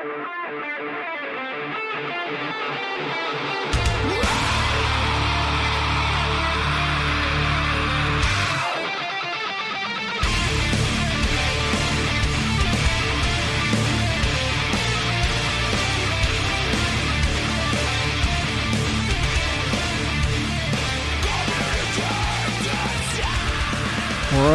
All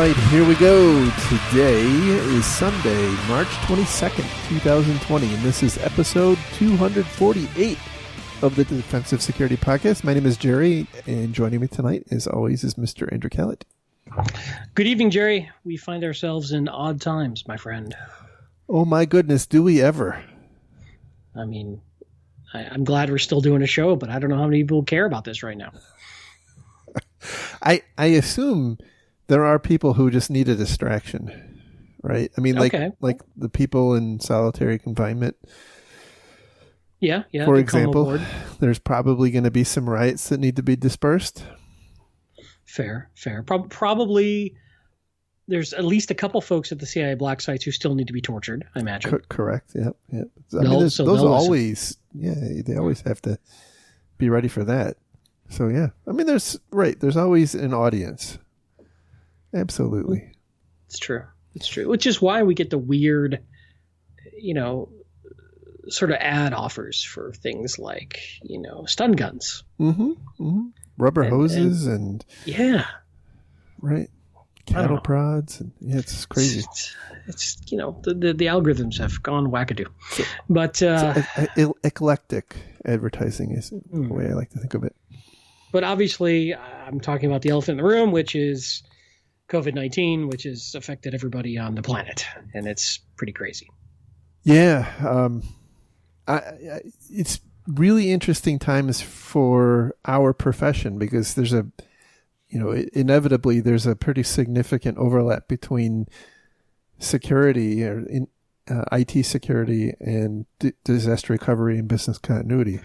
right, here we go. Today is Sunday, March 22nd, 2020, and this is episode 248 of the Defensive Security Podcast. My name is Jerry, and joining me tonight, as always, is Mr. Andrew Callett. Good evening, Jerry. We find ourselves in odd times, my friend. Oh, my goodness, do we ever? I mean, I'm glad we're still doing a show, but I don't know how many people care about this right now. I assume there are people who just need a distraction, right? I mean, like the people in solitary confinement. Yeah. For example, there's probably going to be some riots that need to be dispersed. Fair. Probably there's at least a couple folks at the CIA black sites who still need to be tortured, I imagine. Correct. Yep. I mean, those always, they always have to be ready for that. So, yeah. I mean, there's always an audience. Absolutely. It's true. Which is why we get the weird, sort of ad offers for things like, stun guns. Rubber hoses and yeah. Right. Cattle prods. And, it's crazy. It's the algorithms have gone wackadoo. But eclectic advertising is the way I like to think of it. But obviously, I'm talking about the elephant in the room, which is COVID-19, which has affected everybody on the planet, and it's pretty crazy. Yeah. It's really interesting times for our profession because there's inevitably there's a pretty significant overlap between security or IT security and disaster recovery and business continuity.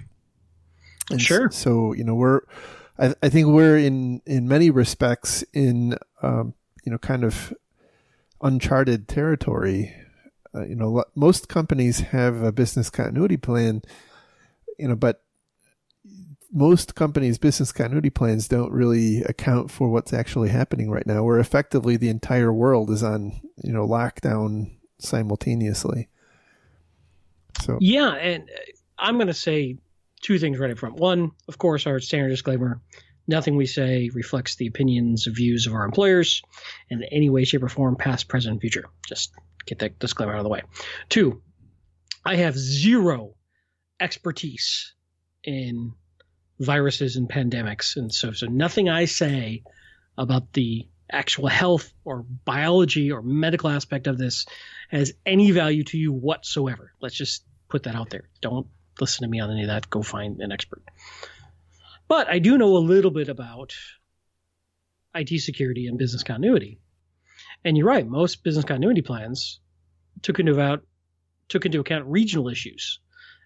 And sure. So, I think we're in many respects in, kind of uncharted territory. Most companies have a business continuity plan, but most companies' business continuity plans don't really account for what's actually happening right now, where effectively the entire world is on, lockdown simultaneously. So, yeah. And I'm going to say two things right up front. One, of course, our standard disclaimer: nothing we say reflects the opinions or views of our employers in any way, shape, or form, past, present, and future. Just get that disclaimer out of the way. Two, I have zero expertise in viruses and pandemics. And so nothing I say about the actual health or biology or medical aspect of this has any value to you whatsoever. Let's just put that out there. Don't listen to me on any of that. Go find an expert. But I do know a little bit about IT security and business continuity. And you're right, most business continuity plans took into account regional issues.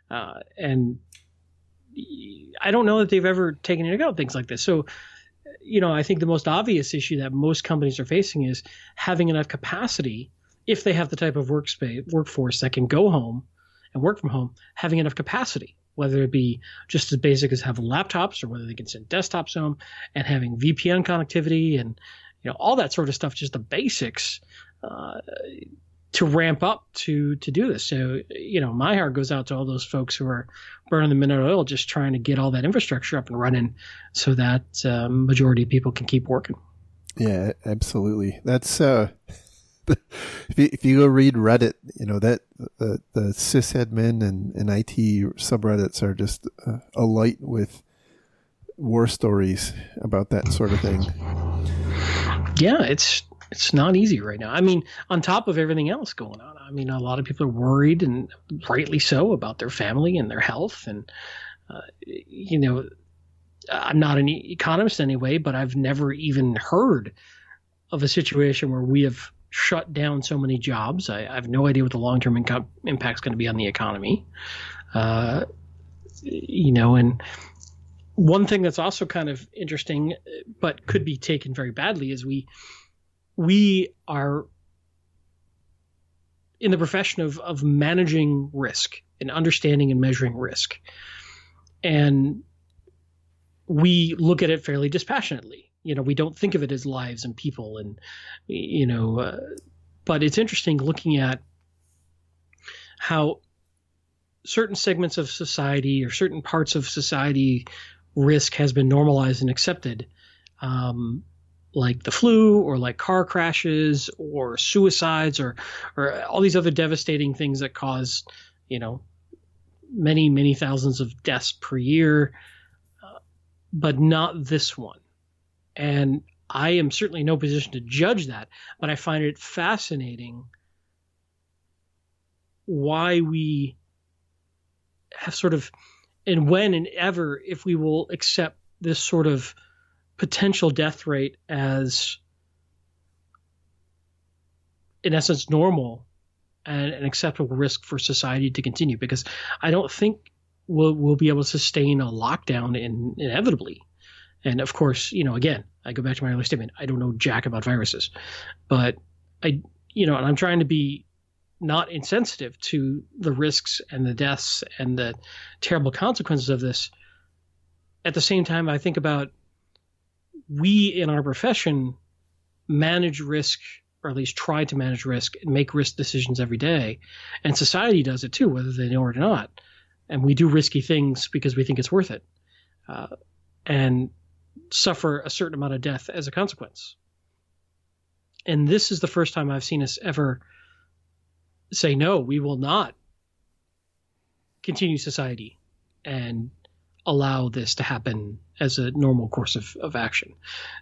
And I don't know that they've ever taken into account things like this. So, I think the most obvious issue that most companies are facing is having enough capacity, if they have the type of workforce that can go home and work from home, having enough capacity, whether it be just as basic as having laptops or whether they can send desktops home and having VPN connectivity and all that sort of stuff, just the basics to ramp up to do this. So, my heart goes out to all those folks who are burning the midnight oil, just trying to get all that infrastructure up and running so that majority of people can keep working. Yeah, absolutely. That's if you go read Reddit, that the sysadmin and IT subreddits are just alight with war stories about that sort of thing. Yeah, it's not easy right now. I mean, on top of everything else going on, I mean, a lot of people are worried, and rightly so, about their family and their health. And, I'm not an economist anyway, but I've never even heard of a situation where we have shut down so many jobs. I have no idea what the long-term impact is going to be on the economy. And one thing that's also kind of interesting, but could be taken very badly, is we are in the profession of managing risk. in understanding and measuring risk. And we look at it fairly dispassionately. We don't think of it as lives and people, and but it's interesting looking at how certain segments of society or certain parts of society risk has been normalized and accepted, like the flu or like car crashes or suicides or all these other devastating things that cause, many, many thousands of deaths per year, but not this one. And I am certainly in no position to judge that, but I find it fascinating why we have sort of, and when and ever, if we will accept this sort of potential death rate as, in essence, normal and an acceptable risk for society to continue, because I don't think we'll be able to sustain a lockdown inevitably. And of course, again, I go back to my earlier statement. I don't know jack about viruses, but and I'm trying to be not insensitive to the risks and the deaths and the terrible consequences of this. At the same time, I think about we in our profession manage risk, or at least try to manage risk and make risk decisions every day. And society does it too, whether they know it or not. And we do risky things because we think it's worth it. And suffer a certain amount of death as a consequence. And this is the first time I've seen us ever say, no, we will not continue society and allow this to happen as a normal course of action.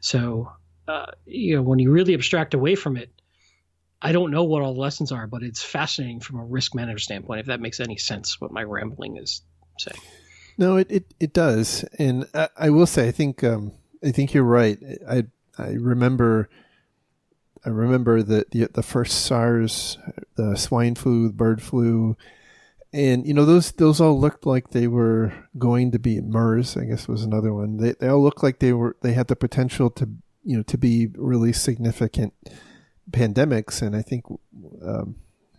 So, when you really abstract away from it, I don't know what all the lessons are, but it's fascinating from a risk manager standpoint, if that makes any sense, what my rambling is saying. No, it does, and I will say I think you're right. I remember the first SARS, the swine flu, the bird flu, and those all looked like they were going to be MERS. I guess was another one. They all looked like they had the potential to be really significant pandemics, and I think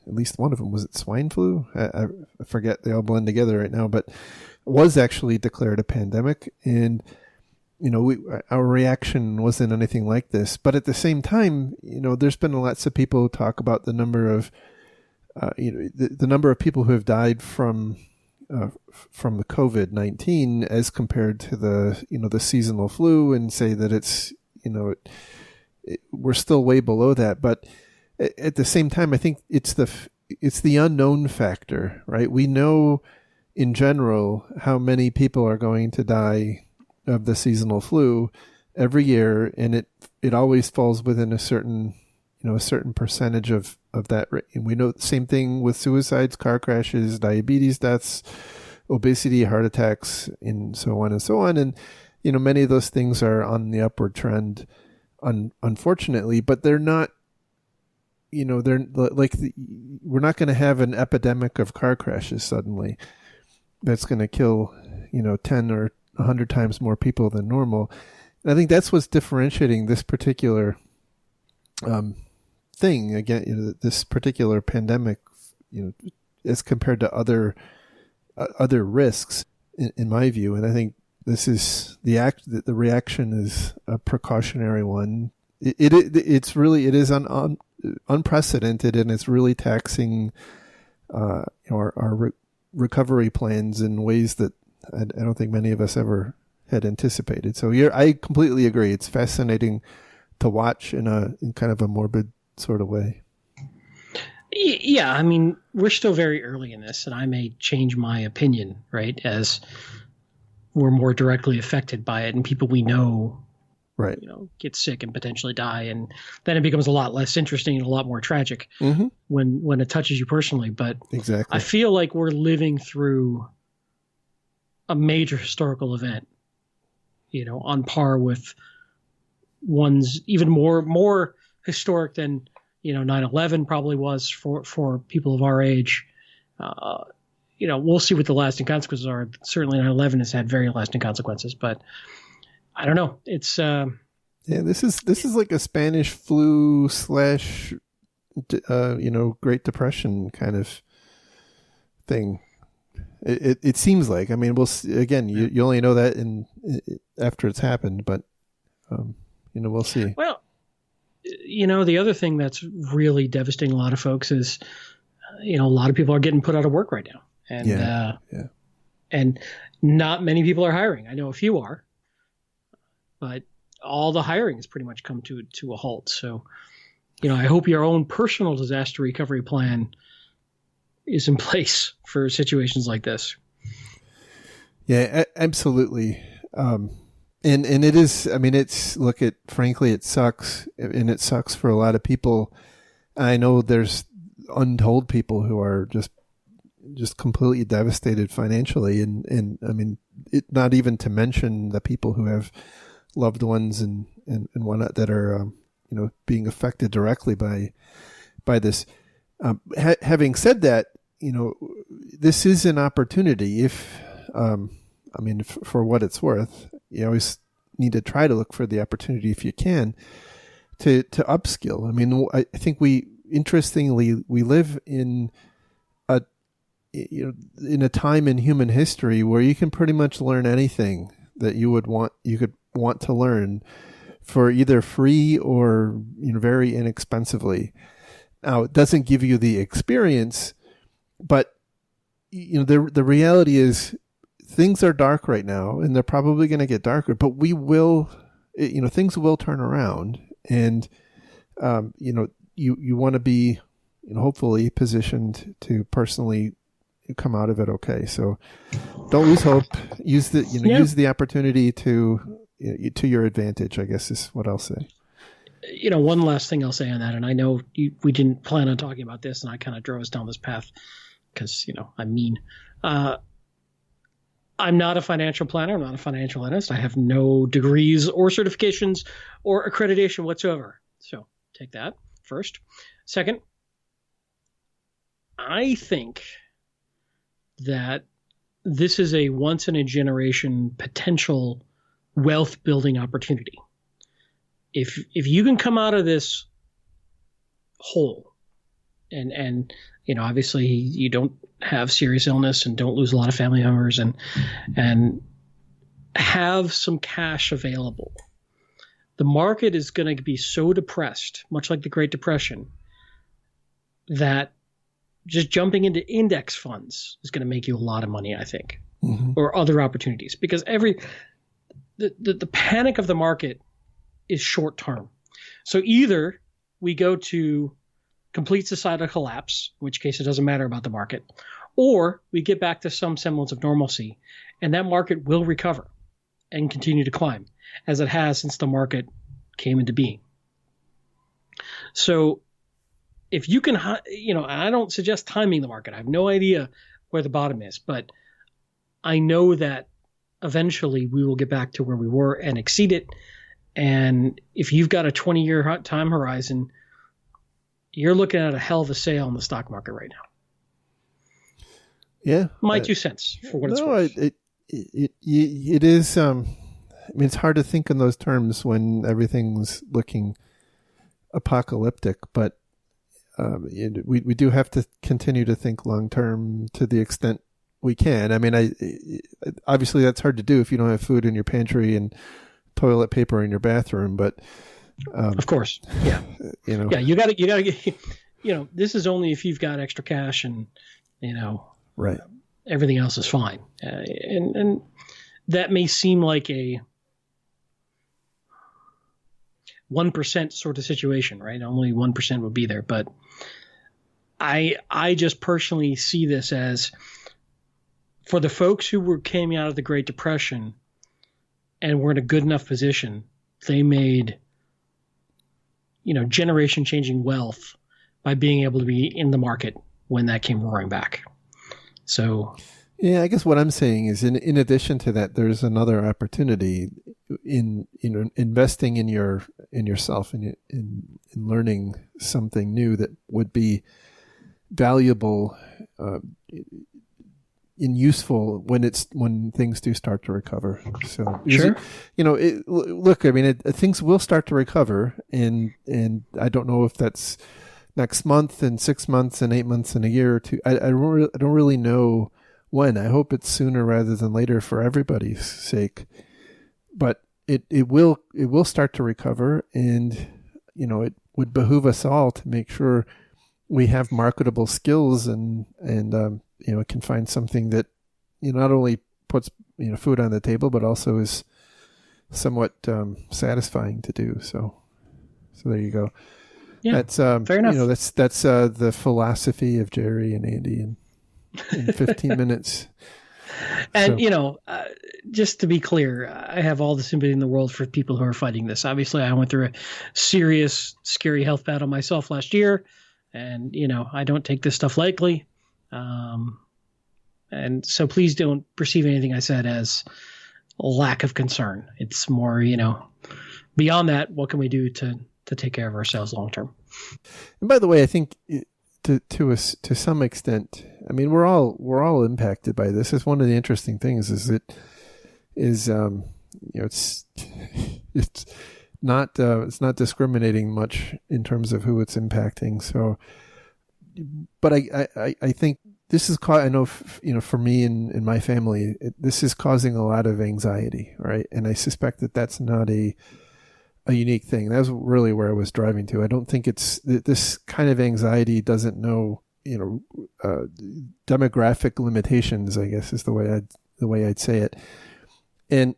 at least one of them was swine flu. I forget. They all blend together right now, but was actually declared a pandemic, and our reaction wasn't anything like this. But at the same time, there's been lots of people talk about the number of the number of people who have died from the COVID-19 as compared to the seasonal flu, and say that it's we're still way below that. But at the same time, I think it's the unknown factor, right? We know in general how many people are going to die of the seasonal flu every year, and it always falls within a certain percentage of that rate. And we know the same thing with suicides, car crashes, diabetes deaths, obesity, heart attacks, and so on and so on. And many of those things are on the upward trend, unfortunately, but they're not. They're like we're not going to have an epidemic of car crashes suddenly that's going to kill 10 or 100 times more people than normal. And I think that's what's differentiating this particular thing, again, this particular pandemic, as compared to other risks, in my view. And I think this is the reaction is a precautionary one. It is unprecedented, and it's really taxing our recovery plans in ways that I don't think many of us ever had anticipated. So I completely agree. It's fascinating to watch in kind of a morbid sort of way. Yeah, I mean, we're still very early in this, and I may change my opinion, right, as we're more directly affected by it, and people we know, right, get sick and potentially die, and then it becomes a lot less interesting and a lot more tragic mm-hmm. when it touches you personally. But exactly, I feel like we're living through a major historical event, on par with ones even more historic than 9/11 probably was for people of our age. We'll see what the lasting consequences are. Certainly 9/11 has had very lasting consequences, but I don't know. It's this is like a Spanish flu / Great Depression kind of thing. It seems like. I mean, we'll see. Again, you only know that after it's happened, but we'll see. Well, the other thing that's really devastating a lot of folks is, a lot of people are getting put out of work right now, and and not many people are hiring. I know a few are, but all the hiring has pretty much come to a halt. So, I hope your own personal disaster recovery plan is in place for situations like this. Yeah, absolutely. And it is, I mean, frankly, it sucks, and it sucks for a lot of people. I know there's untold people who are just completely devastated financially. And I mean, not even to mention the people who have loved ones and whatnot that are, being affected directly by this. Having said that, this is an opportunity. If, for what it's worth, you always need to try to look for the opportunity if you can to upskill. I mean, I think interestingly, we live in a time in human history where you can pretty much learn anything that you could want to learn for either free or, very inexpensively. Now, it doesn't give you the experience, but the reality is things are dark right now, and they're probably going to get darker, but things will turn around, and you want to be hopefully positioned to personally come out of it okay. So don't lose hope. Use the opportunity to your advantage, I guess is what I'll say. One last thing I'll say on that, and I know we didn't plan on talking about this, and I kind of drove us down this path because, I'm mean. I'm not a financial planner. I'm not a financial analyst. I have no degrees or certifications or accreditation whatsoever. So take that first. Second, I think that this is a once-in-a-generation potential wealth-building opportunity. If you can come out of this hole and obviously you don't have serious illness and don't lose a lot of family members and have some cash available, the market is going to be so depressed, much like the Great Depression, that just jumping into index funds is going to make you a lot of money, I think, or other opportunities, because the panic of the market is short term. So either we go to complete societal collapse, in which case it doesn't matter about the market, or we get back to some semblance of normalcy, and that market will recover and continue to climb, as it has since the market came into being. So if you can, I don't suggest timing the market. I have no idea where the bottom is, but I know that eventually we will get back to where we were and exceed it. And if you've got a 20-year time horizon, you're looking at a hell of a sale in the stock market right now. Yeah. My 2 cents for what it's worth. It is, it's hard to think in those terms when everything's looking apocalyptic, but we do have to continue to think long-term to the extent we can. I mean, obviously that's hard to do if you don't have food in your pantry and toilet paper in your bathroom, but of course, yeah, yeah, you got to get, this is only if you've got extra cash and, right. Everything else is fine. And that may seem like a 1% sort of situation, right? Only 1% would be there, but I just personally see this as, for the folks who came out of the Great Depression and were in a good enough position, they made, generation changing wealth by being able to be in the market when that came roaring back. So, yeah, I guess what I'm saying is, in addition to that, there's another opportunity in investing in yourself and in learning something new that would be valuable and useful when things do start to recover. So, sure. Look, I mean, things will start to recover, and I don't know if that's next month and 6 months and 8 months and a year or two. I don't really know when. I hope it's sooner rather than later for everybody's sake. But it will start to recover, and it would behoove us all to make sure we have marketable skills and can find something that not only puts food on the table, but also is somewhat satisfying to do. So there you go. Yeah, that's fair enough. That's the philosophy of Jerry and Andy in 15 minutes. And just to be clear, I have all the sympathy in the world for people who are fighting this. Obviously, I went through a serious, scary health battle myself last year, and I don't take this stuff lightly. And so please don't perceive anything I said as a lack of concern. It's more, beyond that, what can we do to take care of ourselves long term? And by the way, I think to some extent, I mean, we're all impacted by this. It's one of the interesting things is it's not discriminating much in terms of who it's impacting. So, but I think this is I know for me and my family, this is causing a lot of anxiety, right? And I suspect that that's not a unique thing. That's really where I was driving to. I don't think it's this kind of anxiety doesn't know demographic limitations, I guess is the way I'd say it. And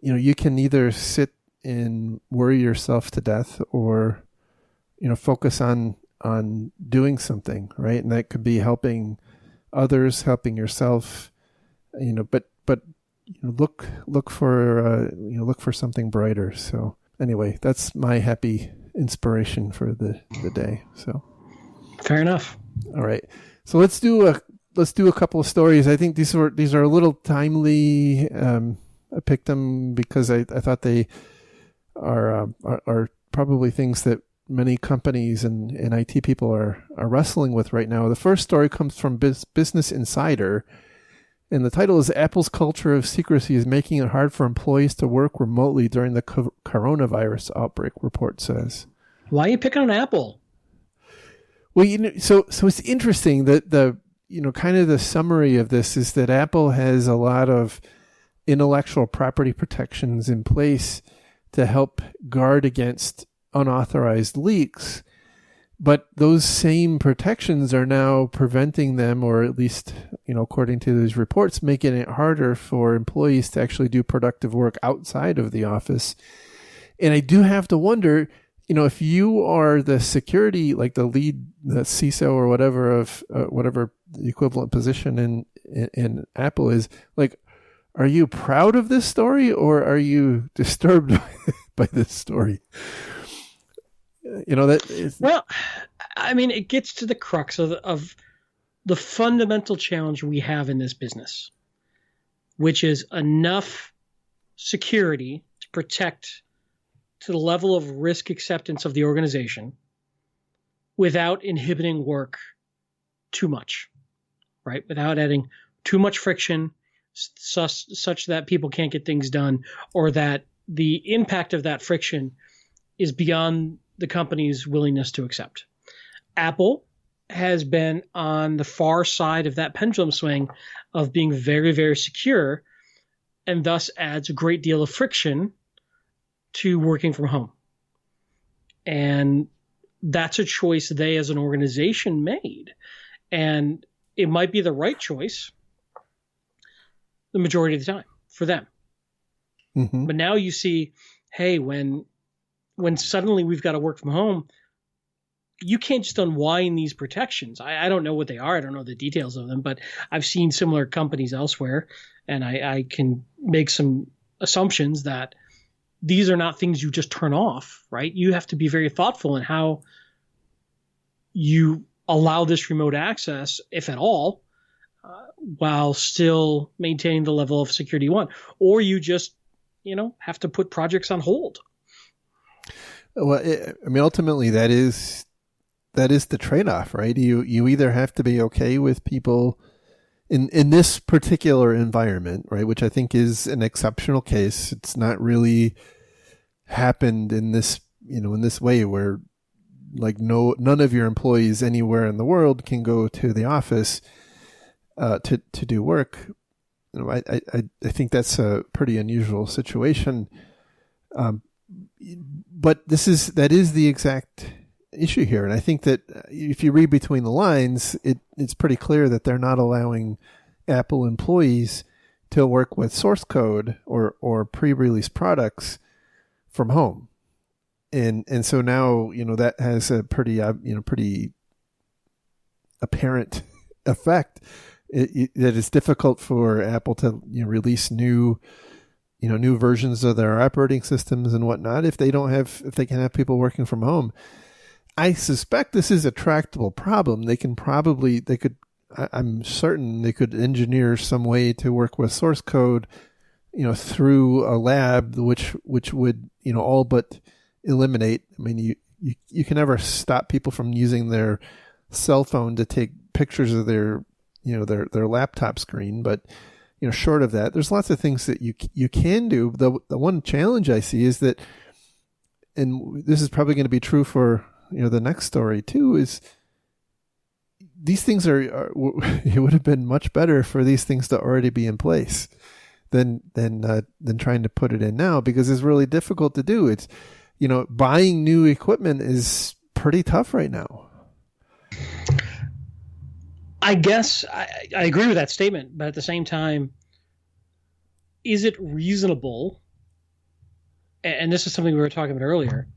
you can either sit and worry yourself to death, or focus on doing something, right? And that could be helping others, helping yourself, but look for something brighter. So anyway, that's my happy inspiration for the day. So fair enough. All right. So let's do a couple of stories. I think these are a little timely. I picked them because I thought they are probably things that many companies and IT people are wrestling with right now. The first story comes from Business Insider, and the title is "Apple's Culture of Secrecy is Making It Hard for Employees to Work Remotely During the Coronavirus Outbreak," report says. Why are you picking on Apple? Well, so it's interesting that the kind of the summary of this is that Apple has a lot of intellectual property protections in place to help guard against unauthorized leaks, but those same protections are now preventing them, or at least, according to these reports, making it harder for employees to actually do productive work outside of the office. And I do have to wonder, if you are the security, like the lead, the CISO or whatever of whatever the equivalent position in Apple is, like, are you proud of this story, or are you disturbed by this story? That is... Well, I mean, it gets to the crux of the fundamental challenge we have in this business, which is enough security to protect to the level of risk acceptance of the organization without inhibiting work too much, right? Without adding too much friction such that people can't get things done, or that the impact of that friction is beyond the company's willingness to accept. Apple has been on the far side of that pendulum swing of being very, very secure, and thus adds a great deal of friction to working from home. And that's a choice they as an organization made. And it might be the right choice the majority of the time for them. Mm-hmm. But now you see, hey, when suddenly we've got to work from home, you can't just unwind these protections. I don't know what they are. I don't know the details of them, but I've seen similar companies elsewhere, and I can make some assumptions that these are not things you just turn off, right? You have to be very thoughtful in how you allow this remote access, if at all, while still maintaining the level of security you want. Or you just, have to put projects on hold. Well, ultimately that is the trade-off, right? You either have to be okay with people in this particular environment, right? Which I think is an exceptional case. It's not really happened in this, in this way where like none of your employees anywhere in the world can go to the office. to do work. I think that's a pretty unusual situation. But that is the exact issue here. And I think that if you read between the lines, it's pretty clear that they're not allowing Apple employees to work with source code or pre-release products from home. And so now, that has a pretty apparent effect. That it's difficult for Apple to release new versions of their operating systems and whatnot if they can have people working from home. I suspect this is a tractable problem. I'm certain they could engineer some way to work with source code, through a lab, which would, all but eliminate. I mean, you can never stop people from using their cell phone to take pictures of their laptop screen, but short of that, there's lots of things that you can do. The one challenge I see is that, and this is probably going to be true for the next story too, is these things are it would have been much better for these things to already be in place than trying to put it in now, because it's really difficult to do. It's buying new equipment is pretty tough right now. I guess I agree with that statement, but at the same time, is it reasonable? And this is something we were talking about earlier.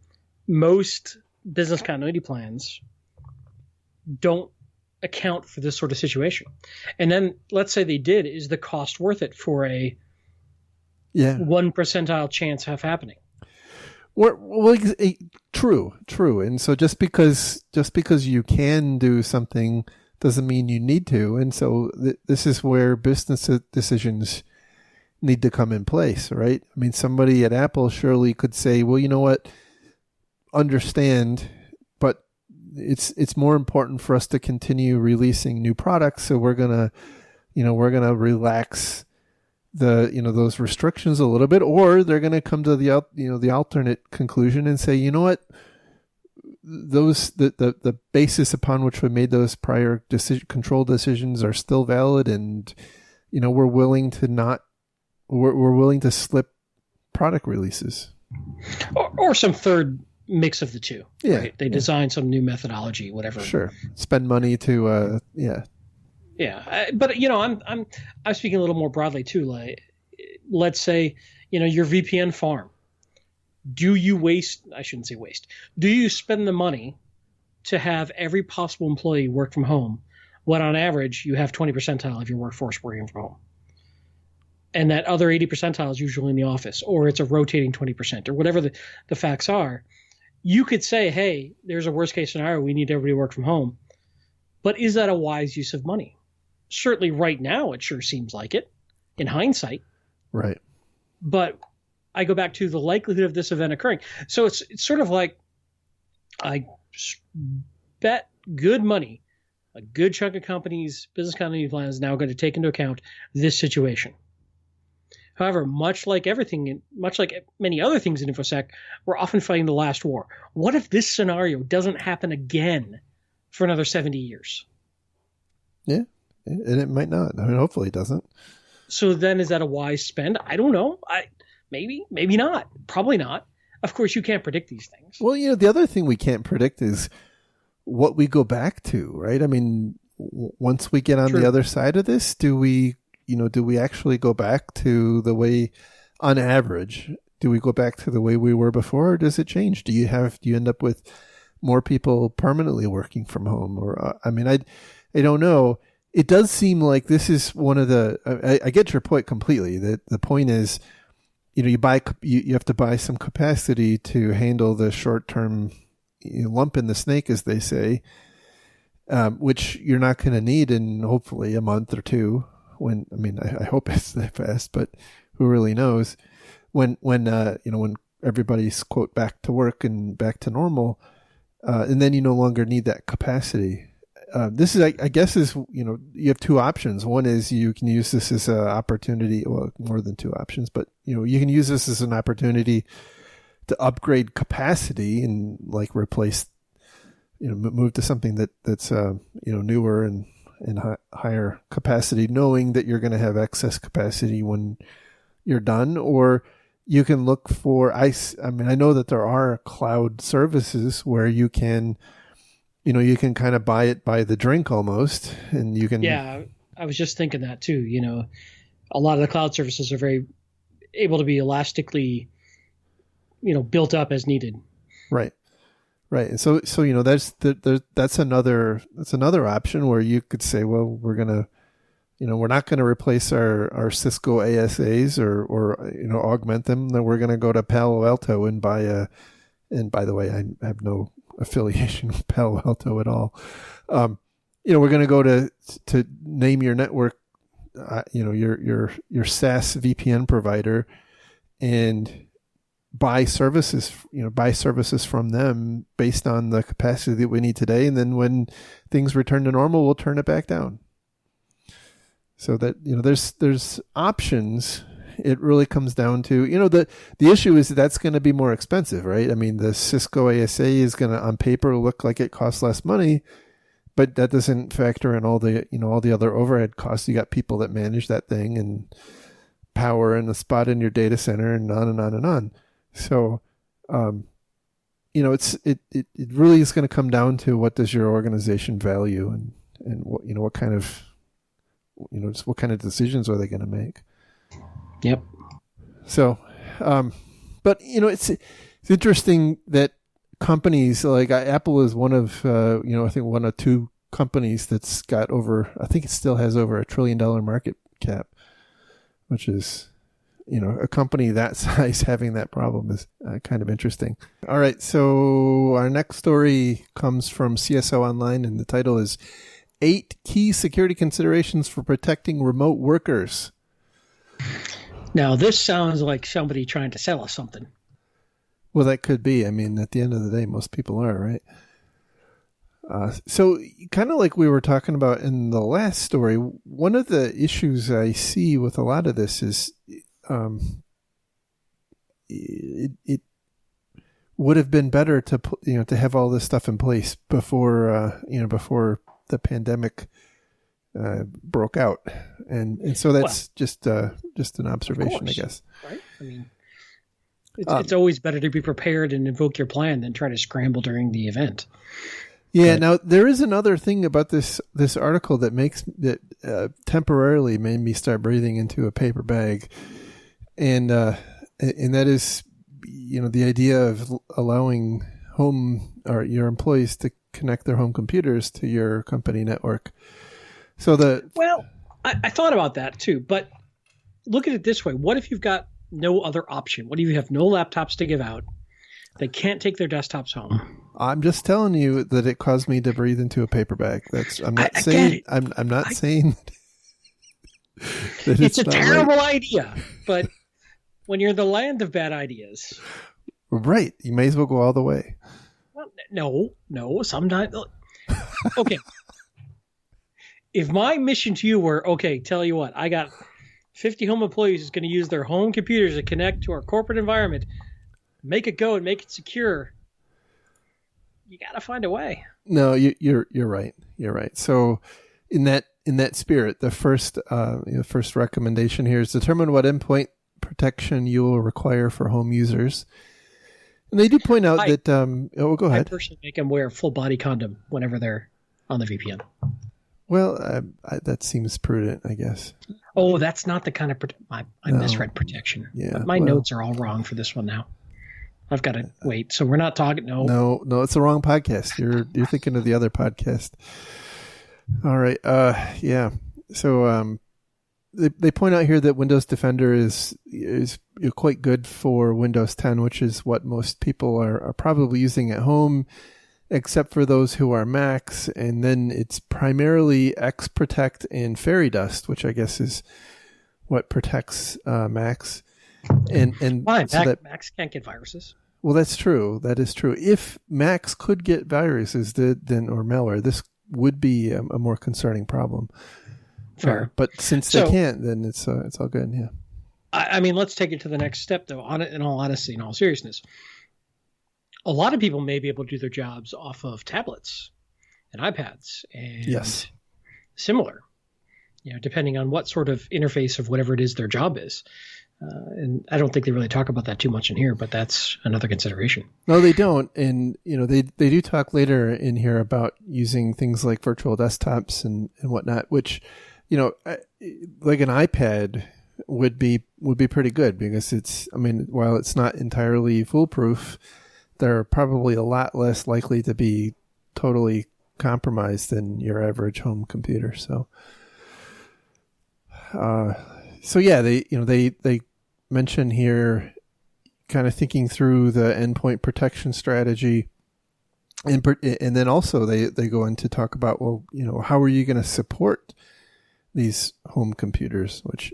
Most business continuity plans don't account for this sort of situation. And then let's say they did. Is the cost worth it for a 1 percentile chance of happening? Well, true. And so just because you can do something doesn't mean you need to. And so this is where business decisions need to come in place, right? I mean, somebody at Apple surely could say, well, you know what, understand, but it's more important for us to continue releasing new products. So we're going to relax those restrictions a little bit, or they're going to come to the alternate conclusion and say, you know what, the basis upon which we made those prior control decisions are still valid, and we're willing to slip product releases, or some third mix of the two. Yeah, right? They design some new methodology, whatever. Sure, spend money to Yeah, but I'm speaking a little more broadly too. Like, let's say your VPN farm. Do you waste? I shouldn't say waste. Do you spend the money to have every possible employee work from home, when on average you have 20 percentile of your workforce working from home, and that other 80 percentile is usually in the office, or it's a rotating 20%, or whatever the facts are? You could say, hey, there's a worst case scenario. We need everybody to work from home. But is that a wise use of money? Certainly right now it sure seems like it, in hindsight. Right. But I go back to the likelihood of this event occurring. So it's sort of like I bet good money, a good chunk of companies' business continuity plans is now going to take into account this situation. However, much like many other things in InfoSec, we're often fighting the last war. What if this scenario doesn't happen again for another 70 years? Yeah, and it might not. I mean, hopefully it doesn't. So then is that a wise spend? I don't know. Maybe not. Probably not. Of course, you can't predict these things. Well, the other thing we can't predict is what we go back to, right? I mean, once we get on the other side of this, do we actually go back to the way, on average, do we go back to the way we were before, or does it change? Do you end up with more people permanently working from home? Or, I don't know. It does seem like this is one of the, I get your point completely. That the point is, you have to buy some capacity to handle the short-term lump in the snake, as they say, which you're not going to need in hopefully a month or two. I hope it's that fast, but who really knows? When everybody's quote back to work and back to normal, and then you no longer need that capacity. This is, I guess, you have two options. One is you can use this as an opportunity. Well, more than two options, but you can use this as an opportunity to upgrade capacity and replace, move to something that's newer and and higher capacity, knowing that you're going to have excess capacity when you're done. Or you can look for, I mean, I know that there are cloud services where you can kind of buy it by the drink almost, and you can. Yeah, I was just thinking that too. A lot of the cloud services are very able to be elastically, built up as needed. Right. And so that's another option where you could say, well, we're not going to replace our Cisco ASAs or augment them. Then we're going to go to Palo Alto and buy and by the way, I have no affiliation with Palo Alto at all. We're going to go to name your network, your SaaS VPN provider, and buy services from them based on the capacity that we need today. And then when things return to normal, we'll turn it back down. So that, there's options. It really comes down to, the issue is that's going to be more expensive, right? I mean, the Cisco ASA is going to, on paper, look like it costs less money, but that doesn't factor in all the other overhead costs. You got people that manage that thing and power and the spot in your data center and on and on and on. So, it really is going to come down to what does your organization value and what kind of, just what kind of decisions are they going to make? Yep. So, but it's interesting that companies like Apple is one of, I think one of two companies that's got I think it still has over $1 trillion market cap, which is, a company that size having that problem is kind of interesting. All right. So our next story comes from CSO Online, and the title is 8 Key Security Considerations for Protecting Remote Workers. Now, this sounds like somebody trying to sell us something. Well, that could be. I mean, at the end of the day, most people are, right? So kind of like we were talking about in the last story, one of the issues I see with a lot of this is it would have been better to have all this stuff in place before the pandemic broke out, and so that's just an observation, I guess. Right? I mean, it's always better to be prepared and invoke your plan than try to scramble during the event. Yeah. But, now there is another thing about this article that temporarily made me start breathing into a paper bag, and that is, the idea of allowing your employees to connect their home computers to your company network. So I thought about that too, but look at it this way. What if you've got no other option? What if you have no laptops to give out? They can't take their desktops home. I'm just telling you that it caused me to breathe into a paper bag. I'm not saying that it's a terrible idea, but when you're in the land of bad ideas, right, you may as well go all the way. Well, no, sometimes. Okay. If my mission to you were, okay, tell you what, I got 50 home employees who's going to use their home computers to connect to our corporate environment, make it go and make it secure, you got to find a way. No, you're right. You're right. So in that spirit, the first recommendation here is determine what endpoint protection you will require for home users. And they do point out that, go ahead. I personally make them wear a full body condom whenever they're on the VPN. Well, that seems prudent, I guess. Oh, that's not the kind of I misread protection. Yeah, my notes are all wrong for this one now. I've got to wait. So we're not talking. No, it's the wrong podcast. You're thinking of the other podcast. All right. Yeah. So they point out here that Windows Defender is quite good for Windows 10, which is what most people are probably using at home, except for those who are Macs. And then it's primarily XProtect and Fairy Dust, which I guess is what protects Macs. And why? Macs can't get viruses. Well, that's true. That is true. If Macs could get viruses or malware, this would be a more concerning problem. Fair. But since they can't, then it's all good. Yeah. I mean, let's take it to the next step, though. In all honesty, in all seriousness, a lot of people may be able to do their jobs off of tablets and iPads. And yes. similar, depending on what sort of interface of whatever it is their job is. And I don't think they really talk about that too much in here, but that's another consideration. No, they don't. And, they do talk later in here about using things like virtual desktops and whatnot, which, like an iPad would be pretty good because while it's not entirely foolproof, they're probably a lot less likely to be totally compromised than your average home computer. So yeah, they mention here kind of thinking through the endpoint protection strategy. And then also they go in to talk about, how are you going to support these home computers, which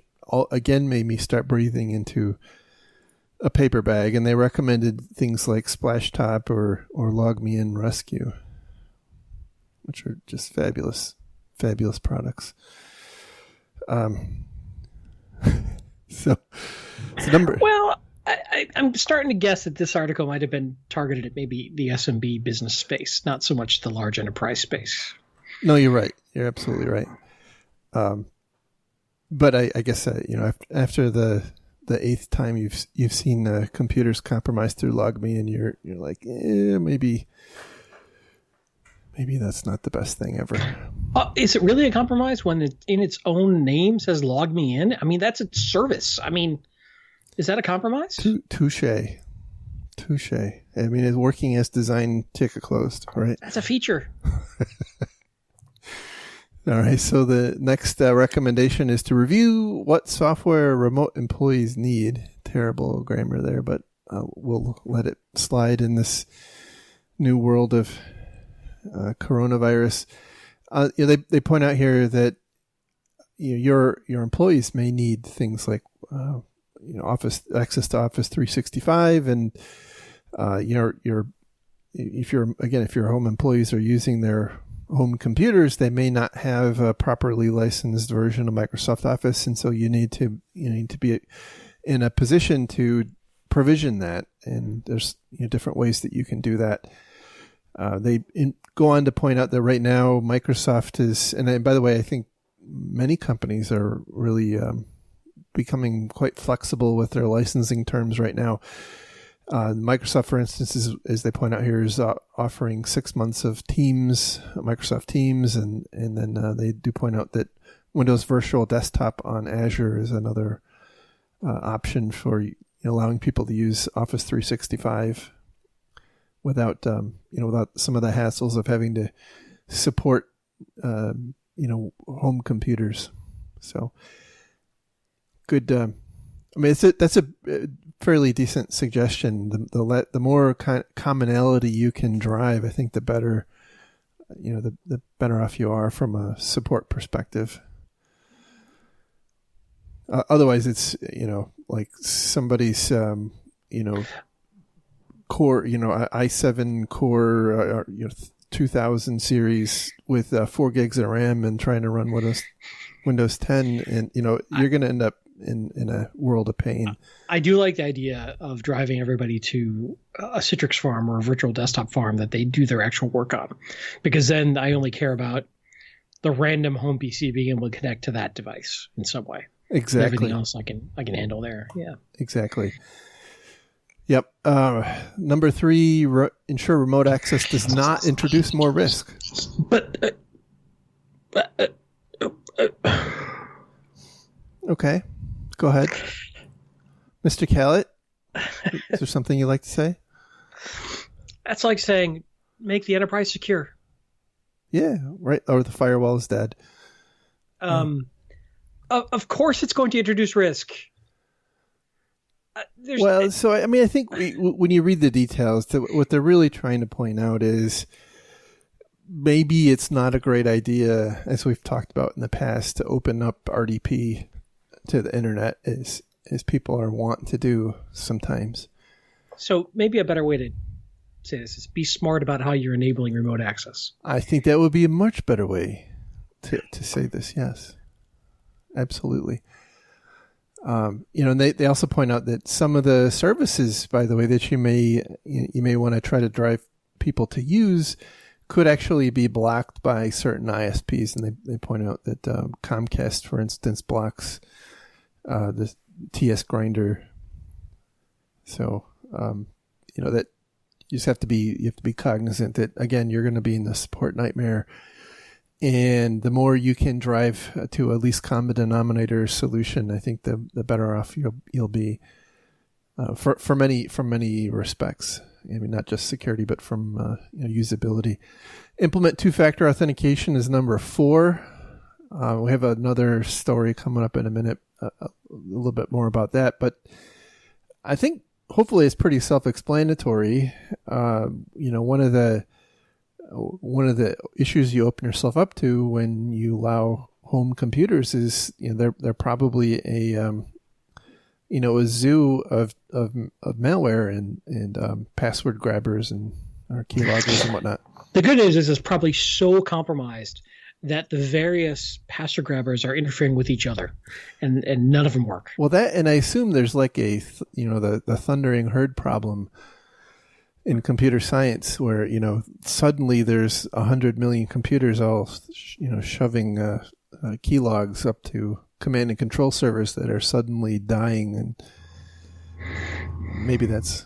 again made me start breathing into a paper bag. And they recommended things like Splashtop or LogMeIn Rescue, which are just fabulous products. So number. Well, I'm starting to guess that this article might have been targeted at maybe the SMB business space, not so much the large enterprise space. No, you're right. You're absolutely right. But I guess after the eighth time you've seen computers compromised through LogMeIn, you're like, maybe that's not the best thing ever. Is it really a compromise when it in its own name says LogMeIn? I mean, that's a service. I mean, is that a compromise? Touche. I mean, it's working as designed, ticket closed, right? That's a feature. All right. So the next recommendation is to review what software remote employees need. Terrible grammar there, but we'll let it slide in this new world of coronavirus. They point out here that your employees may need things like access to Office 365, and if your home employees are using their home computers, they may not have a properly licensed version of Microsoft Office, and so you need to be in a position to provision that. And there's different ways that you can do that. They go on to point out that right now Microsoft is, and by the way, I think many companies are really becoming quite flexible with their licensing terms right now. Microsoft, for instance, as they point out here, is offering 6 months of Teams, Microsoft Teams, and then they do point out that Windows Virtual Desktop on Azure is another option for allowing people to use Office 365 without some of the hassles of having to support home computers. So good. That's a fairly decent suggestion. The more commonality you can drive, I think the better. The better off you are from a support perspective. Otherwise, it's like somebody's core, i7 core, 2000 series with 4 gigs of RAM and trying to run Windows 10, and you're going to end up in a world of pain. I do like the idea of driving everybody to a Citrix farm or a virtual desktop farm that they do their actual work on, because then I only care about the random home PC being able to connect to that device in some way. Exactly. Everything else I can handle there. Yeah. Exactly. Yep. Number 3, ensure remote access does not introduce more risk. But okay. Go ahead. Mr. Callett, is there something you'd like to say? That's like saying, make the enterprise secure. Yeah, right. Or the firewall is dead. Of course it's going to introduce risk. I think when you read the details, what they're really trying to point out is maybe it's not a great idea, as we've talked about in the past, to open up RDP to the internet as people are wont to do sometimes. So maybe a better way to say this is be smart about how you're enabling remote access. I think that would be a much better way to say this. Yes, absolutely. And they also point out that some of the services, by the way, that you may want to try to drive people to use could actually be blocked by certain ISPs, and they point out that Comcast, for instance, blocks the TS Grindr. So that you have to be cognizant that, again, you're going to be in the support nightmare, and the more you can drive to a least common denominator solution, I think the better off you'll be from many respects. I mean, not just security, but from usability. Implement two-factor authentication is number 4. We have another story coming up in a minute, a little bit more about that. But I think hopefully it's pretty self-explanatory. One of the issues you open yourself up to when you allow home computers is they're probably a zoo of malware and password grabbers and keyloggers and whatnot. The good news is it's probably so compromised that the various password grabbers are interfering with each other, and none of them work. Well, and I assume there's like the thundering herd problem in computer science where suddenly there's 100 million computers all shoving keylogs up to command and control servers that are suddenly dying, and maybe that's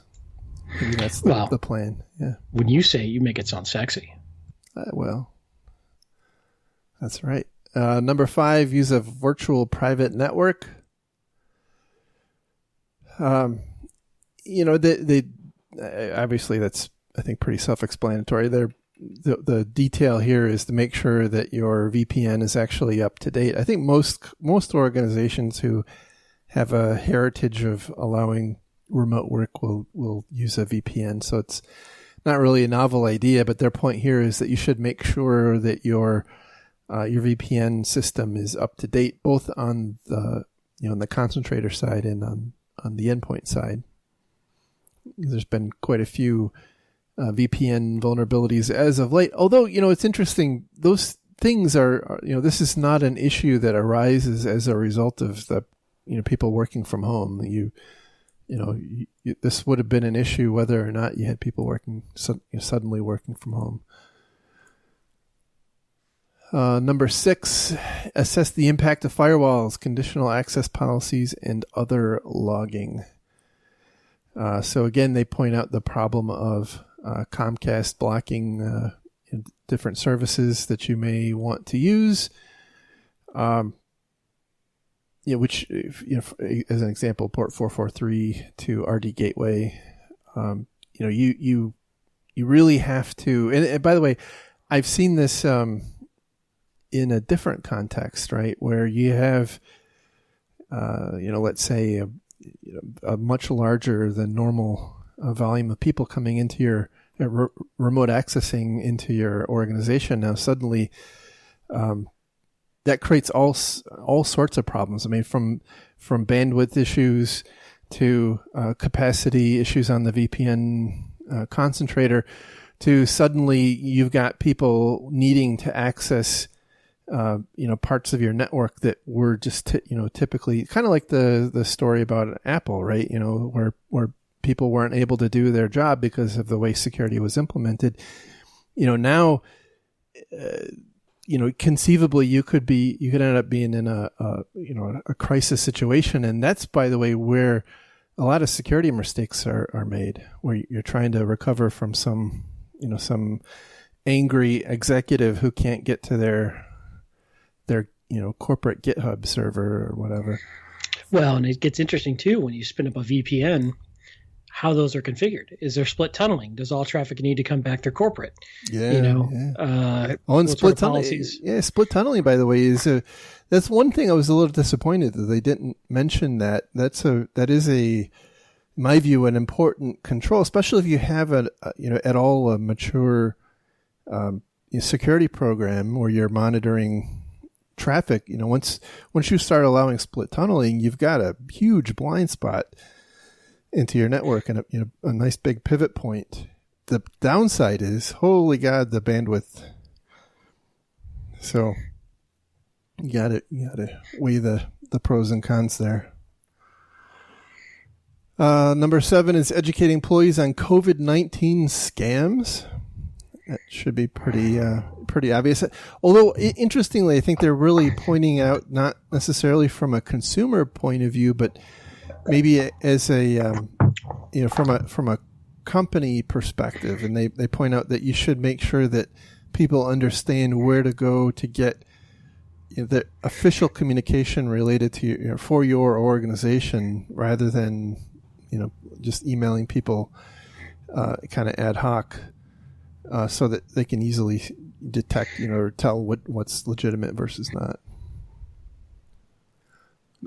the plan. Yeah. When you say it, you make it sound sexy. Well, that's right. Number 5, use a virtual private network. They obviously that's, I think, pretty self-explanatory. The detail here is to make sure that your VPN is actually up to date. I think most organizations who have a heritage of allowing remote work will use a VPN. So it's not really a novel idea, but their point here is that you should make sure that your VPN system is up to date, both on the the concentrator side and on the endpoint side. There's been quite a few VPN vulnerabilities as of late. Although, it's interesting, those things are this is not an issue that arises as a result of the, people working from home. This would have been an issue whether or not you had people suddenly working from home. Number 6, assess the impact of firewalls, conditional access policies, and other logging. So again, they point out the problem of Comcast blocking different services that you may want to use. Which, as an example, port 443 to RD Gateway. You really have to. And by the way, I've seen this in a different context, right, where you have, let's say a much larger than normal volume of people coming into your remote accessing into your organization. Now suddenly that creates all sorts of problems. I mean, from bandwidth issues to capacity issues on the VPN concentrator, to suddenly you've got people needing to access parts of your network that were just typically kind of like the story about Apple, right? Where people weren't able to do their job because of the way security was implemented. Now, conceivably you could end up being in a crisis situation. And that's, by the way, where a lot of security mistakes are made, where you're trying to recover from some angry executive who can't get to their corporate GitHub server or whatever. Well, and it gets interesting too when you spin up a VPN, how those are configured. Is there split tunneling? Does all traffic need to come back to corporate? Yeah. And split tunneling. Yeah, split tunneling, by the way, that's one thing I was a little disappointed that they didn't mention that. That is in my view, an important control, especially if you have at all a mature security program where you're monitoring traffic. Once you start allowing split tunneling, you've got a huge blind spot into your network and a nice big pivot point. The downside is, holy God, the bandwidth. So you gotta weigh the pros and cons there. Number 7 is educate employees on COVID-19 scams. That should be pretty obvious. Although, interestingly, I think they're really pointing out not necessarily from a consumer point of view, but maybe as a from a company perspective, and they point out that you should make sure that people understand where to go to get the official communication related to for your organization, rather than just emailing people kind of ad hoc. So that they can easily detect, or tell what's legitimate versus not.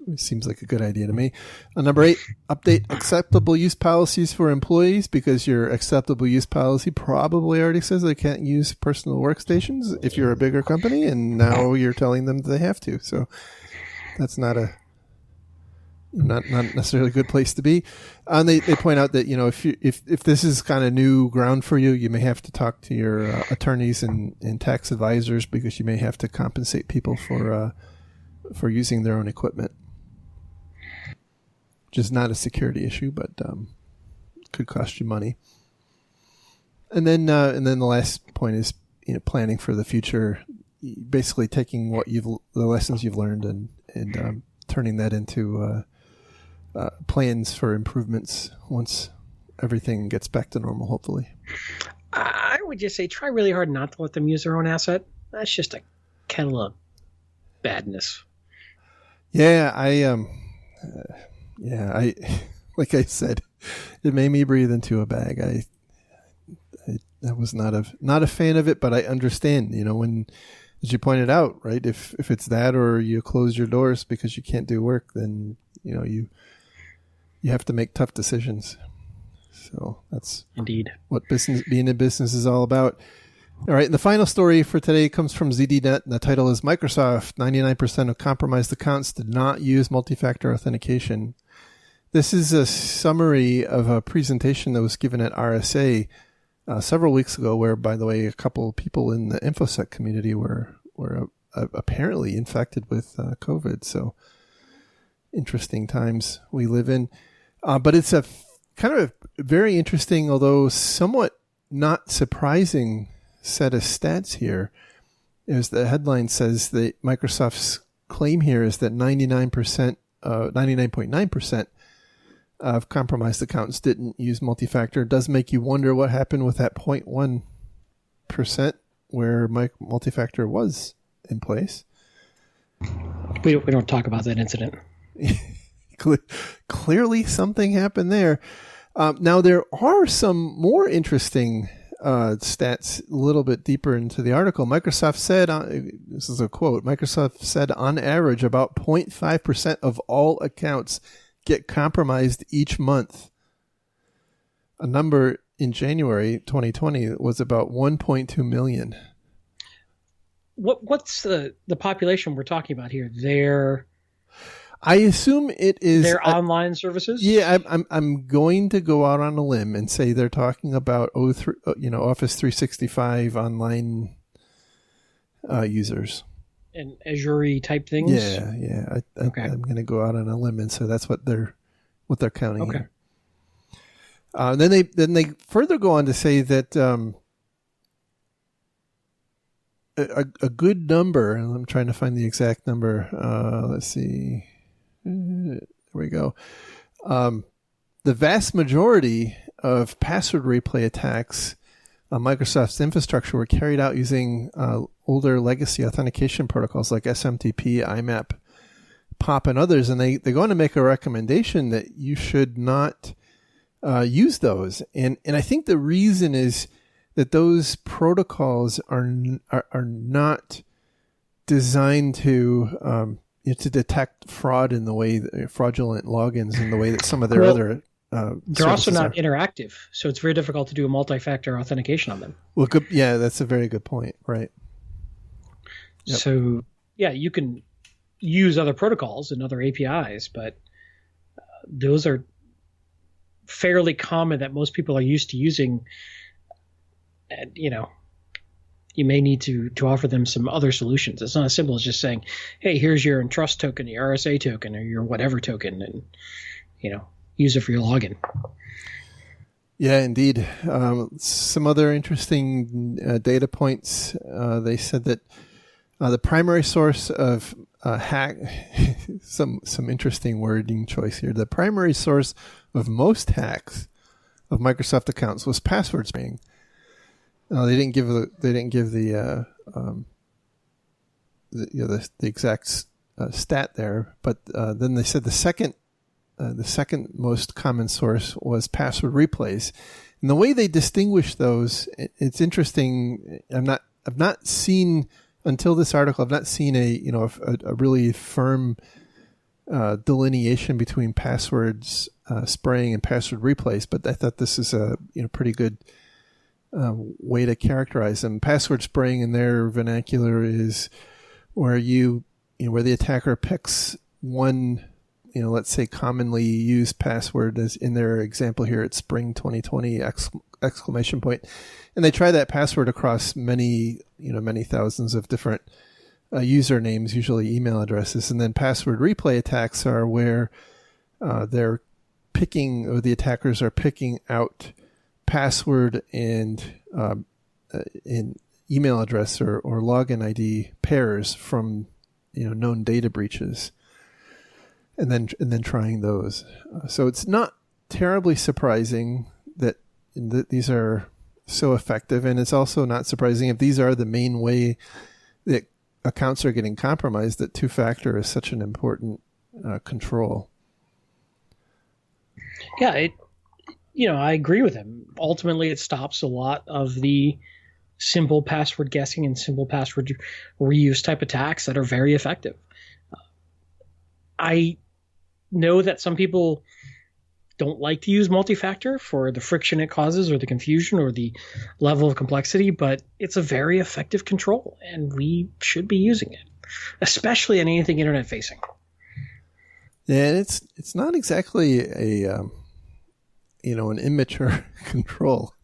It seems like a good idea to me. Number 8, update acceptable use policies for employees, because your acceptable use policy probably already says they can't use personal workstations if you're a bigger company, and now you're telling them they have to. So that's not necessarily a good place to be. And they point out that if this is kind of new ground for you, you may have to talk to your attorneys and tax advisors, because you may have to compensate people for using their own equipment, which is not a security issue, but could cost you money. And then the last point is planning for the future, basically taking the lessons you've learned and turning that into plans for improvements once everything gets back to normal, hopefully. I would just say try really hard not to let them use their own asset. That's just a kettle of badness. Yeah, I like I said, it made me breathe into a bag. I was not a fan of it, but I understand, when, as you pointed out, right, if it's that, or you close your doors because you can't do work, then you have to make tough decisions. So that's indeed what being in business is all about. All right, and the final story for today comes from ZDNet, and the title is Microsoft, 99% of compromised accounts did not use multi-factor authentication. This is a summary of a presentation that was given at RSA several weeks ago, where, by the way, a couple of people in the InfoSec community were apparently infected with COVID. So interesting times we live in. But it's a kind of a very interesting, although somewhat not surprising set of stats here. As the headline says, that Microsoft's claim here is that 99.9% of compromised accounts didn't use multi-factor. It does make you wonder what happened with that 0.1% where multi-factor was in place. We don't talk about that incident. Clearly something happened there. Now, there are some more interesting stats a little bit deeper into the article. Microsoft said, this is a quote, Microsoft said on average about 0.5% of all accounts get compromised each month. A number in January 2020 was about 1.2 million. What's the population we're talking about here? I assume it is their online services. Yeah, I'm going to go out on a limb and say they're talking about Office 365 online users and Azure type things. Yeah. Okay. I'm going to go out on a limb and say that's what they're counting here. Then they further go on to say that a good number, and I'm trying to find the exact number. Let's see. There we go. The vast majority of password replay attacks on Microsoft's infrastructure were carried out using older legacy authentication protocols like SMTP, IMAP, POP, and others. And they go on to make a recommendation that you should not use those. And I think the reason is that those protocols are not designed to detect fraud in the way fraudulent logins in the way that some of their other they're also not interactive, so it's very difficult to do a multi-factor authentication on them. Well, good, yeah, that's a very good point, right? Yep. So yeah, you can use other protocols and other APIs, but those are fairly common that most people are used to using. And you may need to offer them some other solutions. It's not as simple as just saying, hey, here's your Entrust token, your RSA token, or your whatever token, and use it for your login. Yeah, indeed. Some other interesting data points. They said that the primary source of hack, some interesting wording choice here. The primary source of most hacks of Microsoft accounts was password spraying. They didn't give the exact stat there, but then they said the second most common source was password replays. And the way they distinguish those, it's interesting. I've not seen until this article. I've not seen a really firm delineation between passwords spraying and password replays. But I thought this is a pretty good way to characterize them. Password spraying in their vernacular is where where the attacker picks one, let's say commonly used password, as in their example here, it's Spring 2020 ! And they try that password across many thousands of different usernames, usually email addresses. And then password replay attacks are where they're picking, or the attackers are picking out password and in email address or login ID pairs from known data breaches, and then trying those. So it's not terribly surprising that these are so effective, and it's also not surprising if these are the main way that accounts are getting compromised, that two-factor is such an important control. Yeah, I agree with him. Ultimately, it stops a lot of the simple password guessing and simple password reuse type attacks that are very effective. I know that some people don't like to use multi-factor for the friction it causes or the confusion or the level of complexity, but it's a very effective control, and we should be using it, especially in anything internet facing. Yeah, and it's not exactly an immature control.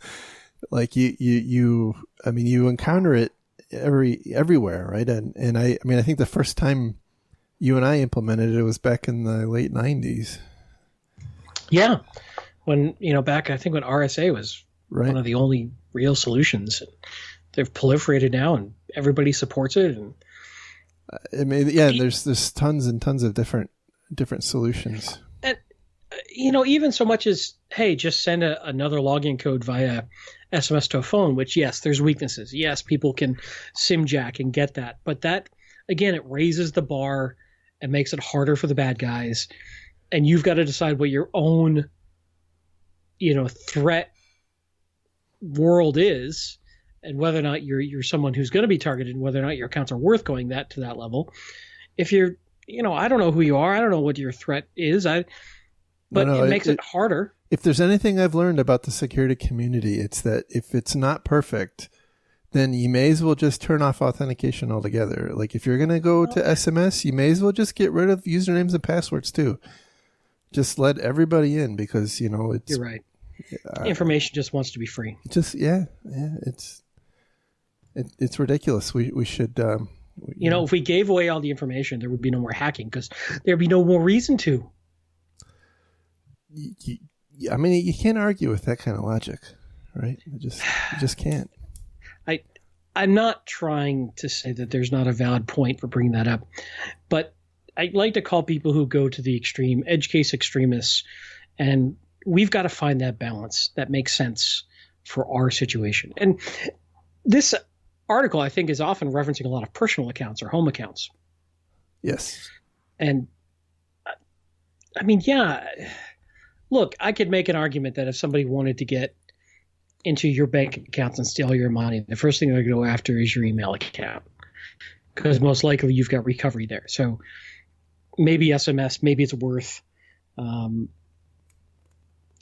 Like you encounter it everywhere, right? And I think the first time you and I implemented it was back in the late 90s. Yeah, when back, I think when RSA was one of the only real solutions. They've proliferated now, and everybody supports it. And there's tons and tons of different solutions. And even so much as, hey, just send another login code via SMS to a phone, which, yes, there's weaknesses. Yes, people can SIM jack and get that. But that, again, it raises the bar and makes it harder for the bad guys. And you've got to decide what your own, threat world is, and whether or not you're someone who's going to be targeted, and whether or not your accounts are worth going to that level. If you're, I don't know who you are. I don't know what your threat is. It makes it harder. If there's anything I've learned about the security community, it's that if it's not perfect, then you may as well just turn off authentication altogether. Like if you're going to go to SMS, you may as well just get rid of usernames and passwords too. Just let everybody in, because it's. You're right. Information just wants to be free. It's ridiculous. We should. If we gave away all the information, there would be no more hacking, because there'd be no more reason to. You can't argue with that kind of logic, right? You just can't. I'm not trying to say that there's not a valid point for bringing that up, but I'd like to call people who go to the extreme edge case extremists, and we've got to find that balance that makes sense for our situation. And this article, I think, is often referencing a lot of personal accounts or home accounts. Yes. And look, I could make an argument that if somebody wanted to get into your bank accounts and steal your money, the first thing they're going to go after is your email account, because most likely you've got recovery there. So maybe SMS, maybe it's worth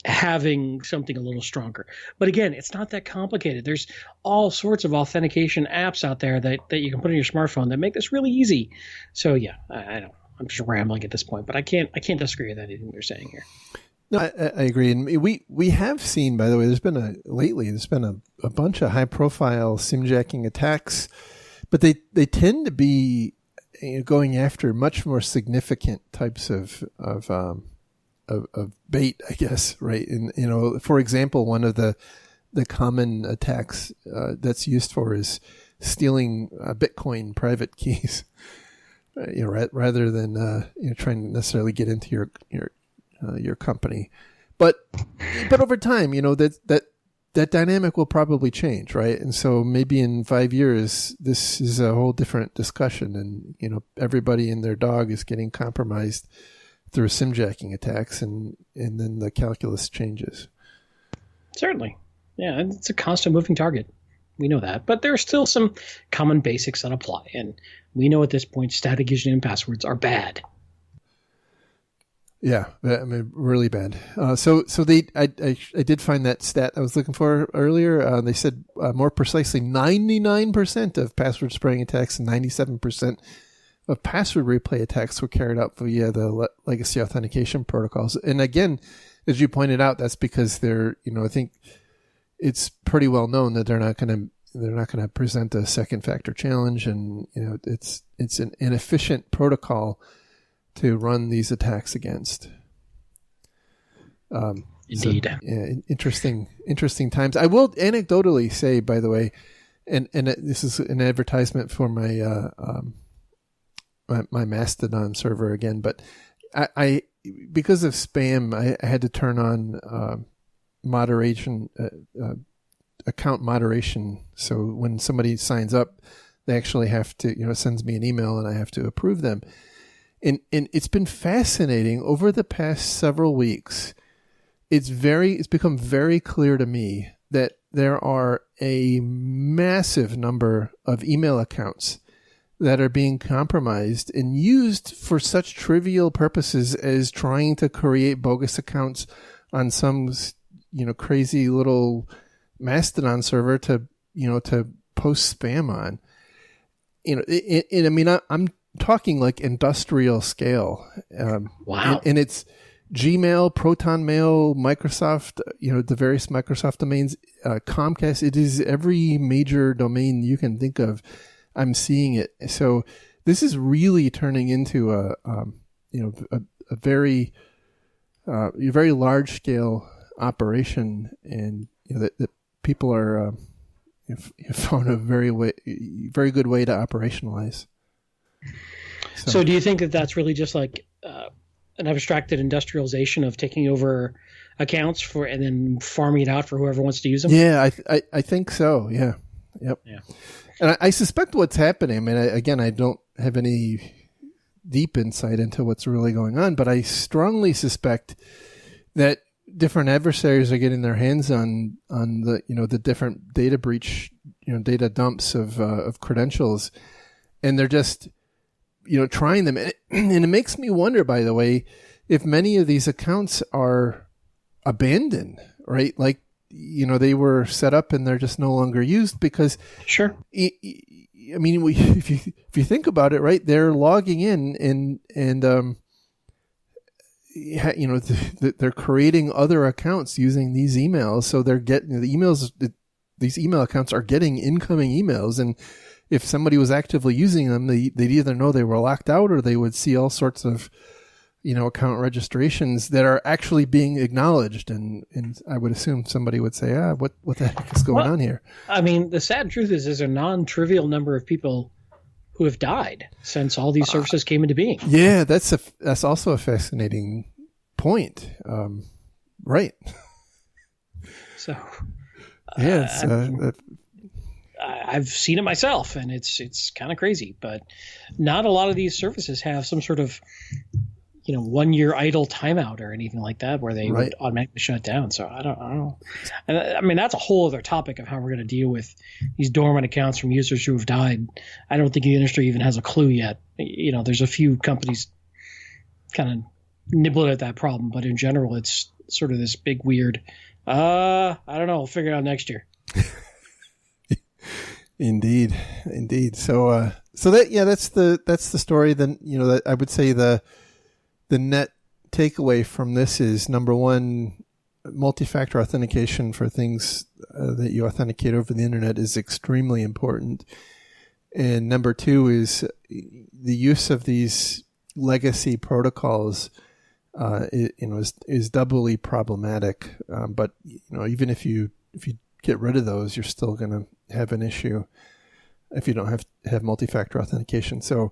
having something a little stronger. But again, it's not that complicated. There's all sorts of authentication apps out there that you can put on your smartphone that make this really easy. So yeah, I don't. I'm just rambling at this point, but I can't disagree with anything you're saying here. No, I agree, and we have seen, by the way, there's been a bunch of high profile SIM jacking attacks, but they tend to be going after much more significant types of of bait, I guess, right? And for example, one of the common attacks that's used for is stealing Bitcoin private keys, rather than trying to necessarily get into your company. But over time, that dynamic will probably change, right? And so maybe in 5 years, this is a whole different discussion, and everybody and their dog is getting compromised through simjacking attacks, and then the calculus changes. Certainly. Yeah, it's a constant moving target. We know that. But there are still some common basics that apply. And we know at this point static username passwords are bad. Yeah, I mean, really bad. So I did find that stat I was looking for earlier. They said more precisely 99% of password spraying attacks and 97% of password replay attacks were carried out via the legacy authentication protocols. And again, as you pointed out, that's because I think it's pretty well known that they're not going to present a second factor challenge, and it's an inefficient protocol to run these attacks against. Indeed. So, yeah, interesting times. I will anecdotally say, by the way, and this is an advertisement for my my Mastodon server again, but I because of spam, I had to turn on moderation, account moderation. So when somebody signs up, they actually have to, it sends me an email and I have to approve them. And it's been fascinating over the past several weeks. It's become very clear to me that there are a massive number of email accounts that are being compromised and used for such trivial purposes as trying to create bogus accounts on some, crazy little Mastodon server to post spam on. I'm talking like industrial scale. Wow. And it's Gmail, Proton Mail, Microsoft, the various Microsoft domains, Comcast. It is every major domain you can think of. I'm seeing it. So this is really turning into a very large scale operation, and that people are found a very good way to operationalize. So do you think that that's really just like an abstracted industrialization of taking over accounts and then farming it out for whoever wants to use them? Yeah, I think so. Yeah. Yep. Yeah. And I suspect what's happening. I mean, I don't have any deep insight into what's really going on, but I strongly suspect that different adversaries are getting their hands on the different data breach, data dumps of credentials, and they're just trying them. And it makes me wonder, by the way, if many of these accounts are abandoned, right? Like, they were set up and they're just no longer used because, sure. I mean, if you think about it, right, they're logging in and they're creating other accounts using these emails. So they're getting the emails. These email accounts are getting incoming emails, and if somebody was actively using them, they'd either know they were locked out or they would see all sorts of, account registrations that are actually being acknowledged. And I would assume somebody would say, what the heck is going on here? I mean, the sad truth is there's a non-trivial number of people who have died since all these services came into being. Yeah, that's also a fascinating point. Right. So, yeah, I've seen it myself, and it's kind of crazy. But not a lot of these services have some sort of 1 year idle timeout or anything like that where they would automatically shut down. So I don't know. And I mean, that's a whole other topic of how we're going to deal with these dormant accounts from users who have died. I don't think the industry even has a clue yet. There's a few companies kind of nibbling at that problem, but in general, it's sort of this big weird, I don't know, we'll figure it out next year. Indeed. So that's the story. Then, that I would say the net takeaway from this is, number one, multi-factor authentication for things that you authenticate over the internet is extremely important. And number two is the use of these legacy protocols is doubly problematic. But even if you get rid of those, you're still going to have an issue if you don't have multi-factor authentication. So,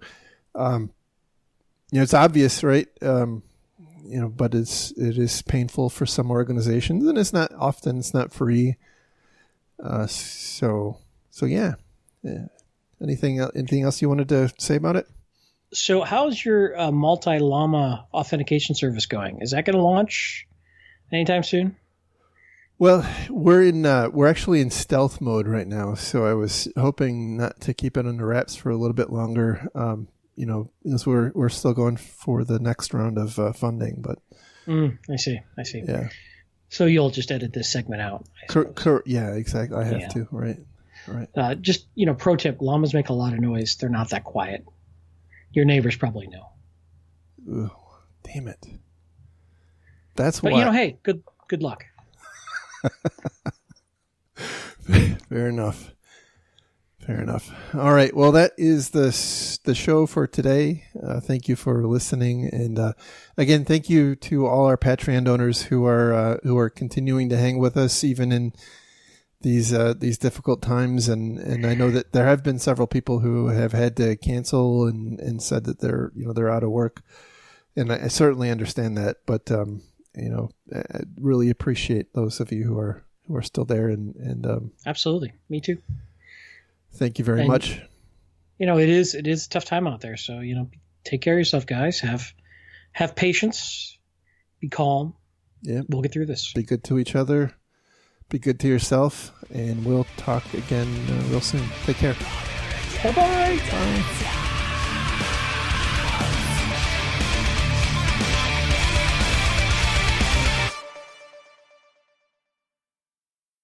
it's obvious, right? But it is painful for some organizations, and it's not free. So yeah. Anything else you wanted to say about it? So how's your multi-llama authentication service going? Is that going to launch anytime soon? Well, we're actually in stealth mode right now, so I was hoping not to keep it under wraps for a little bit longer. Because we're still going for the next round of funding, but I see. Yeah. So you'll just edit this segment out. Yeah, exactly. I have to. Right. Just pro tip: llamas make a lot of noise. They're not that quiet. Your neighbors probably know. Ooh, damn it. That's why. But hey, good luck. Fair enough. All right. Well, that is the show for today. Thank you for listening, and again, thank you to all our Patreon donors who are continuing to hang with us even in these difficult times. And I know that there have been several people who have had to cancel and said that they're out of work, and I certainly understand that. But I really appreciate those of you who are still there, and absolutely, me too. Thank you very much. It is a tough time out there. So, take care of yourself, guys. Have patience. Be calm. Yeah. We'll get through this. Be good to each other. Be good to yourself. And we'll talk again real soon. Take care. Bye-bye. Bye.